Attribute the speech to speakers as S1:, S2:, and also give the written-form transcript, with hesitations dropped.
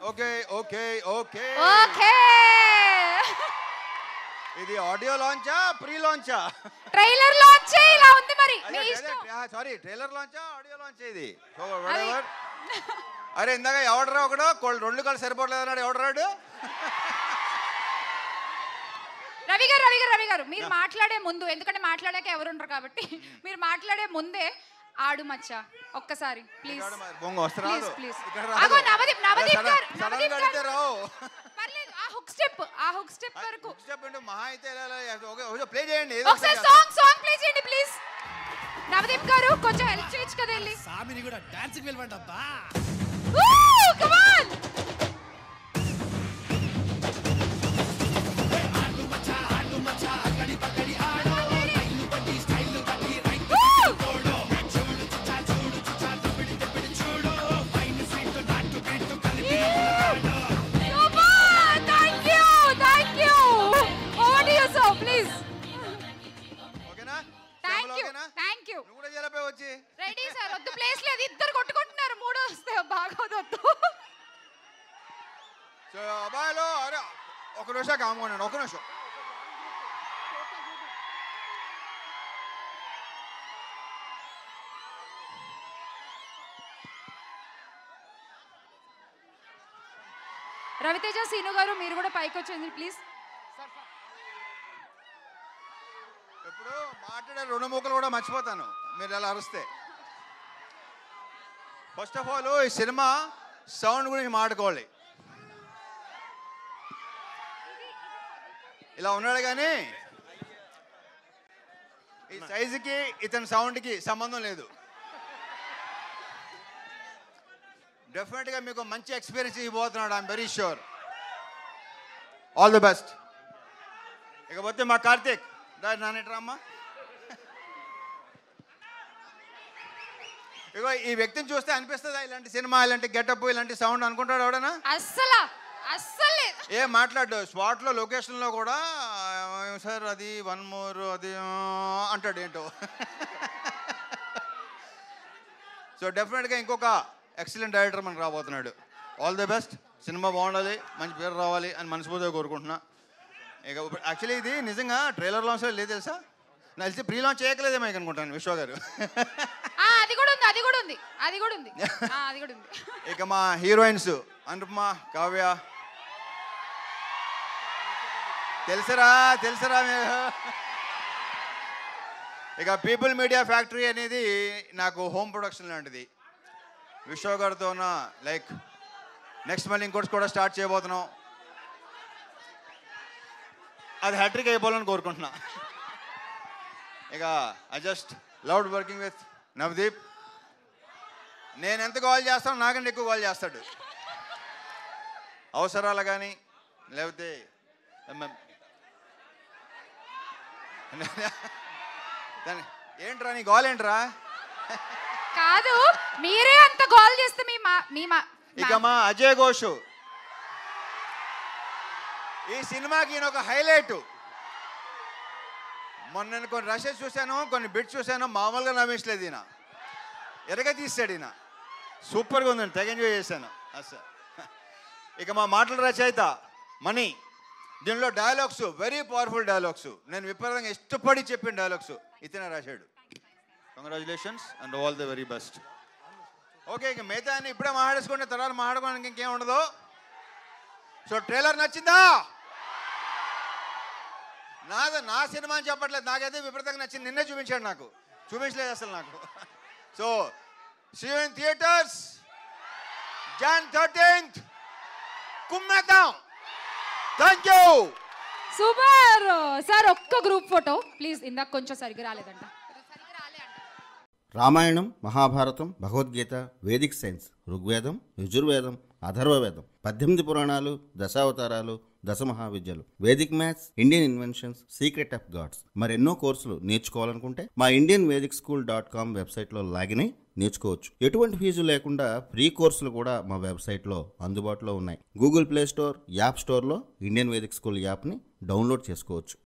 S1: Okay okay okay
S2: okay
S1: ఇది audio లాంచా pre లాంచా
S2: trailer launch ఇలా ఉంది మరి మీ ఇష్టం.
S1: సారీ ట్రైలర్ లాంచా ఆడియో లాంచ్ ఇది అరే ఇందాక ఎవడరా ఒకడు 2 కాళ్ళు సరిపోవట్లేదు అన్నాడు ఎవడరాడు
S2: రవి గారు మీరు మాట్లాడే ముందు, ఎందుకంటే మాట్లాడాక ఎవరు ఉండరు కాబట్టి మీరు మాట్లాడే ముందే ఆడు మచ్చ ఒక్కసారి ప్లీజ్ ప్లీజ్ పర్లేదు ఆ హుక్ స్టెప్ వరకు
S1: మహా అయితే ప్లే చేయండి
S2: ఒకసారి సాంగ్ ప్లే చేయండి ప్లీజ్. నవదీప్ గారు కొంచెం హెల్ప్ చేయొచ్చు కదా వెళ్ళి.
S3: సామిని కూడా డాన్స్ కి వెళ్ళమంటబ్బా.
S2: Come on ready sir. వద్దు ప్లేస్ లేదు, ఇద్దరు కొట్టుకుంటున్నారు, మూడో వస్తే బాగోదొద్దు.
S1: సో అబ్బాయిలో అరే ఒక నిమిషం కామోనండి, ఒక నిమిషం.
S2: రవితేజ సీను గారు మీరు కూడా పైకి వచ్చేయండి ప్లీజ్.
S1: ఇప్పుడు మాట్లాడే 2 ముక్కలు కూడా మర్చిపోతాను మీరు అలా అరుస్తే. ఫస్ట్ ఆఫ్ ఆల్ ఈ సినిమా సౌండ్ గురించి మాట్లాడుకోవాలి. ఇలా ఉన్నాడు కానీ ఈ సైజుకి ఇతని సౌండ్కి సంబంధం లేదు. డెఫినెట్గా మీకు మంచి ఎక్స్పీరియన్స్ ఇవ్వబోతున్నాడు, I'm very sure. All the best. ఇకపోతే మా కార్తీక్ నానేట్రమ్మా, ఇగో ఈ వ్యక్తిని చూస్తే అనిపిస్తుందా ఇలాంటి సినిమా, ఇలాంటి గెటప్, ఇలాంటి సౌండ్ అనుకుంటాడు ఎవడనా?
S2: అస్సలు
S1: ఏం మాట్లాడు. స్పాట్లో లొకేషన్లో కూడా సార్ అది 1 more అది అంటాడు ఏంటో. సో డెఫినెట్గా ఇంకొక ఎక్సలెంట్ డైరెక్టర్ మనకు రాబోతున్నాడు. All the best. సినిమా బాగుండాలి, మంచి పేరు రావాలి అని మనస్ఫూర్తిగా కోరుకుంటున్నా. ఇక యాక్చువల్లీ ఇది నిజంగా ట్రైలర్ లాంచ్ లేదు తెలుసా, నాకు తెలిసి ప్రీ లాంచ్ చేయకలేదేమో అనుకుంటాను విశ్వ గారు. ఇక మా హీరోయిన్స్ అనుపమ, కావ్య తెలుసరా మీరు. ఇక పీపుల్ మీడియా ఫ్యాక్టరీ అనేది నాకు హోమ్ ప్రొడక్షన్ లాంటిది. విశ్వ గారితో లైక్ నెక్స్ట్ మళ్ళీ ఇంకోటి కూడా స్టార్ట్ చేయబోతున్నాం. అది హ్యాట్రిక్ అయిపోవాలని కోరుకుంటున్నా. ఇక I just loved working with Navdeep. నేను ఎంత కాల్ చేస్తానో నాకంటే ఎక్కువ కాల్ చేస్తాడు, అవసరాలు కానీ లేకపోతే ఏంట్రా నీ గోల్ ఏంట్రా
S2: కాదు, మీరే అంత గోల్ చేస్తే
S1: ఇక మా అజయ్ ఘోష్ ఈ సినిమాకి ఈయన ఒక హైలైట్. మొన్న నేను కొన్ని రషెస్ చూశాను, కొన్ని బిట్స్ చూశాను, మామూలుగా నవ్వించలేదు ఈయన, ఎరగ తీసాడు ఈయన. సూపర్గా ఉందండి, తెగ ఎంజాయ్ చేశాను అసలు. ఇక మా మాటల రచయిత మణి, దీనిలో డైలాగ్స్ వెరీ పవర్ఫుల్ డైలాగ్స్, నేను విపరీతంగా ఇష్టపడి చెప్పిన డైలాగ్స్ ఇతనే రాశాడు. Congratulations and all the very best. Okay, ఇక మిగతా అని ఇప్పుడే మాట్లాడేసుకుంటే తర్వాత మాట్లాడుకోవడానికి ఇంకేం ఉండదు. సో ట్రైలర్ నచ్చిందా? నా సినిమా అని చెప్పట్లేదు, నాకైతే విపరీతంగా నచ్చింది. నిన్నే చూపించాడు, నాకు చూపించలేదు అసలు నాకు. So see you in theatres Jan 13th. కుమ్మేద్దాం. Thank you.
S2: Super sir. ఒక్క గ్రూప్ ఫోటో ప్లీజ్. ఇందాక కొంచెం సరిగ్గా రాలేదంట.
S4: రామాయణం, మహాభారతం, భగవద్గీత, వేదిక్ సైన్స్, ఋగ్వేదం, యజుర్వేదం, అథర్వవేదం, 18 పురాణాలు, దశావతారాలు, 10 మహావిద్యలు, Vedic maths, Indian inventions, secret of gods, మరెన్నో కోర్సులు నేర్చుకోవాలనుకుంటే మా indianvedicSchool.com వెబ్సైట్లో లాగిన్ అయి నేర్చుకోవచ్చు. ఎటువంటి ఫీజు లేకుండా ఫ్రీ కోర్సులు కూడా మా వెబ్సైట్లో అందుబాటులో ఉన్నాయి. గూగుల్ ప్లే స్టోర్, యాప్ స్టోర్లో ఇండియన్ వేదిక్ స్కూల్ యాప్ని డౌన్లోడ్ చేసుకోవచ్చు.